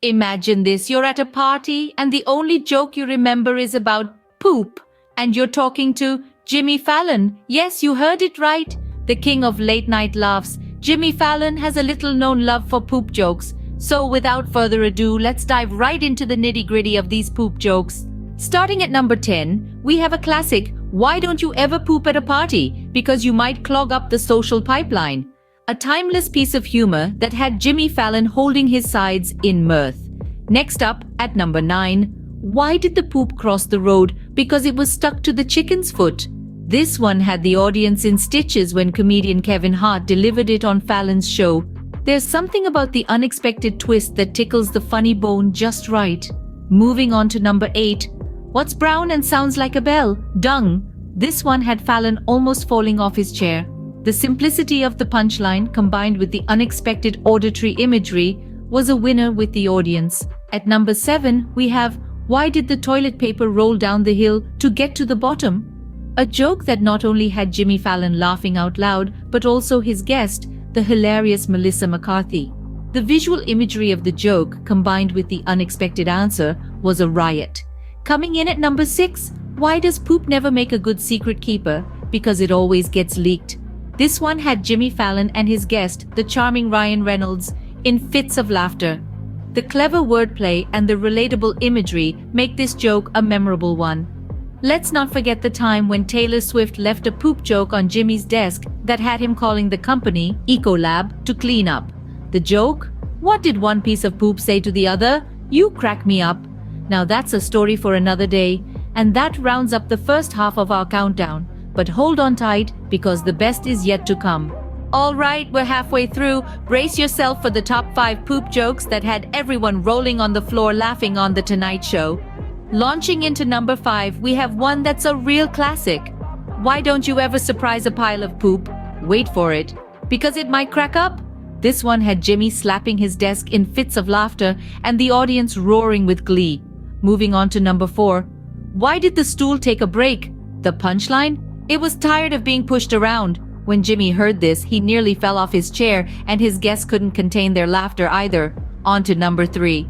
Imagine this, you're at a party and the only joke you remember is about poop, and you're talking to Jimmy Fallon. Yes, you heard it right. The king of late night laughs. Jimmy Fallon has a little known love for poop jokes. So without further ado, let's dive right into the nitty-gritty of these poop jokes. Starting at number 10, we have a classic, why don't you ever poop at a party? Because you might clog up the social pipeline. A timeless piece of humor that had Jimmy Fallon holding his sides in mirth. Next up, at number 9, why did the poop cross the road? Because it was stuck to the chicken's foot. This one had the audience in stitches when comedian Kevin Hart delivered it on Fallon's show. There's something about the unexpected twist that tickles the funny bone just right. Moving on to number 8, what's brown and sounds like a bell? Dung. This one had Fallon almost falling off his chair. The simplicity of the punchline combined with the unexpected auditory imagery was a winner with the audience. At number 7, we have, why did the toilet paper roll down the hill to get to the bottom? A joke that not only had Jimmy Fallon laughing out loud, but also his guest, the hilarious Melissa McCarthy. The visual imagery of the joke combined with the unexpected answer was a riot. Coming in at number 6, why does poop never make a good secret keeper? Because it always gets leaked. This one had Jimmy Fallon and his guest, the charming Ryan Reynolds, in fits of laughter. The clever wordplay and the relatable imagery make this joke a memorable one. Let's not forget the time when Taylor Swift left a poop joke on Jimmy's desk that had him calling the company, Ecolab, to clean up. The joke? What did one piece of poop say to the other? You crack me up. Now that's a story for another day, and that rounds up the first half of our countdown. But hold on tight, because the best is yet to come. Alright, we're halfway through. Brace yourself for the top 5 poop jokes that had everyone rolling on the floor laughing on The Tonight Show. Launching into number 5, we have one that's a real classic. Why don't you ever surprise a pile of poop? Wait for it. Because it might crack up. This one had Jimmy slapping his desk in fits of laughter and the audience roaring with glee. Moving on to number 4. Why did the stool take a break? The punchline? It was tired of being pushed around. When Jimmy heard this, he nearly fell off his chair and his guests couldn't contain their laughter either. On to number 3.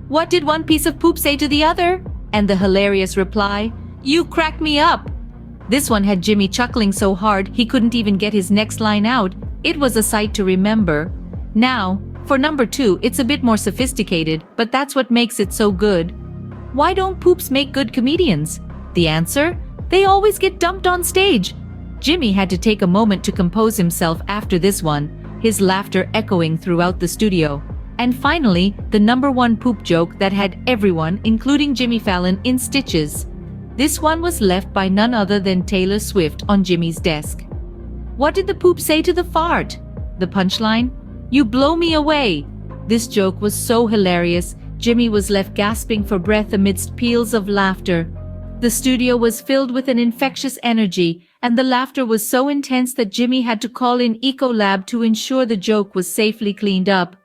What did one piece of poop say to the other? And the hilarious reply, you crack me up. This one had Jimmy chuckling so hard he couldn't even get his next line out. It was a sight to remember. Now, for number 2, it's a bit more sophisticated, but that's what makes it so good. Why don't poops make good comedians? The answer? They always get dumped on stage. Jimmy had to take a moment to compose himself after this one, his laughter echoing throughout the studio. And finally, the number 1 poop joke that had everyone, including Jimmy Fallon, in stitches. This one was left by none other than Taylor Swift on Jimmy's desk. What did the poop say to the fart? The punchline? You blow me away. This joke was so hilarious, Jimmy was left gasping for breath amidst peals of laughter. The studio was filled with an infectious energy, and the laughter was so intense that Jimmy had to call in Ecolab to ensure the joke was safely cleaned up.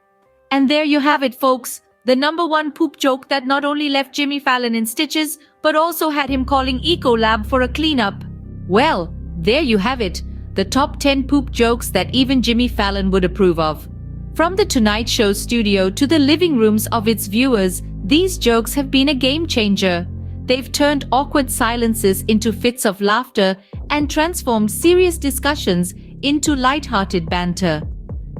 And there you have it, folks. The number 1 poop joke that not only left Jimmy Fallon in stitches, but also had him calling Ecolab for a cleanup. Well, there you have it. The top 10 poop jokes that even Jimmy Fallon would approve of. From The Tonight Show studio to the living rooms of its viewers, these jokes have been a game changer. They've turned awkward silences into fits of laughter and transformed serious discussions into light-hearted banter.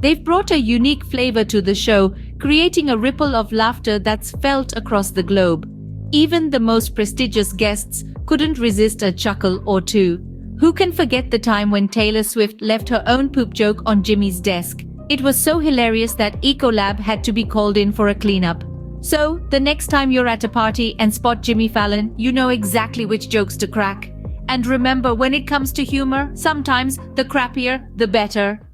They've brought a unique flavor to the show, creating a ripple of laughter that's felt across the globe. Even the most prestigious guests couldn't resist a chuckle or two. Who can forget the time when Taylor Swift left her own poop joke on Jimmy's desk? It was so hilarious that Ecolab had to be called in for a cleanup. So, the next time you're at a party and spot Jimmy Fallon, you know exactly which jokes to crack. And remember, when it comes to humor, sometimes the crappier, the better.